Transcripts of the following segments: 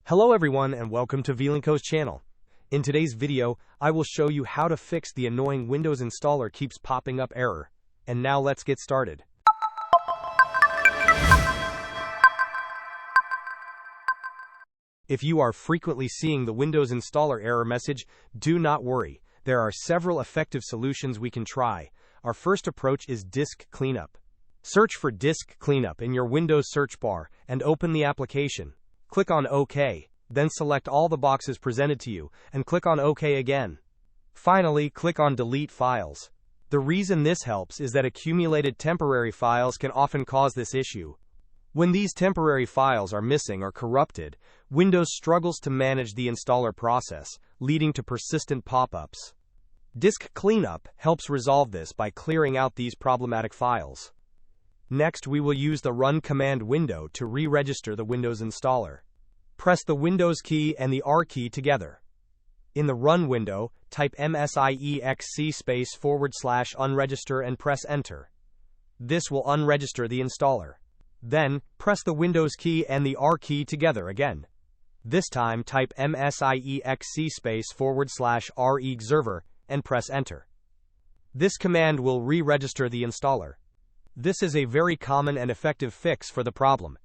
Hello everyone and welcome to Vilenko's channel. In today's video, I will show you how to fix the annoying Windows installer keeps popping up error. And now let's get started. If you are frequently seeing the Windows installer error message, do not worry. There are several effective solutions we can try. Our first approach is disk cleanup. Search for disk cleanup in your Windows search bar and open the application. Click on OK, then select all the boxes presented to you, and click on OK again. Finally, click on Delete Files. The reason this helps is that accumulated temporary files can often cause this issue. When these temporary files are missing or corrupted, Windows struggles to manage the installer process, leading to persistent pop-ups. Disk Cleanup helps resolve this by clearing out these problematic files. Next, we will use the Run command window to re-register the Windows installer. Press the Windows key and the R key together. In the Run window, type msiexc /unregister and press Enter. This will unregister the installer. Then, press the Windows key and the R key together again. This time, type msiexc /reexserver and press Enter. This command will re-register the installer. This is a very common and effective fix for the problem.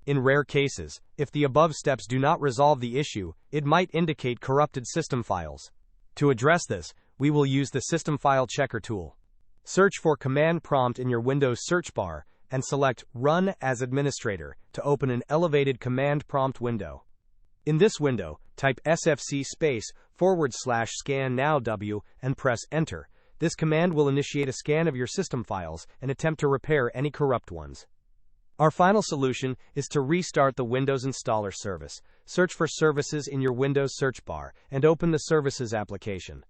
In rare cases, if the above steps do not resolve the issue, it might indicate corrupted system files. To address this, we will use the System File Checker tool. Search for Command Prompt in your Windows search bar and select Run as Administrator to open an elevated command prompt window. In this window, type sfc /scannow and press Enter. This command will initiate a scan of your system files and attempt to repair any corrupt ones. Our final solution is to restart the Windows installer service. Search for Services in your Windows search bar and open the Services application.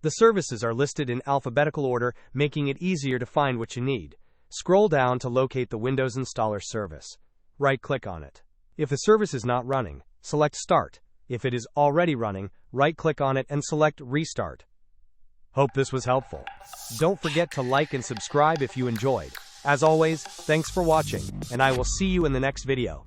The services are listed in alphabetical order, making it easier to find what you need. Scroll down to locate the Windows installer service. Right-click on it. If the service is not running, select Start. If it is already running, right-click on it and select Restart. Hope this was helpful. Don't forget to like and subscribe if you enjoyed. As always, thanks for watching, and I will see you in the next video.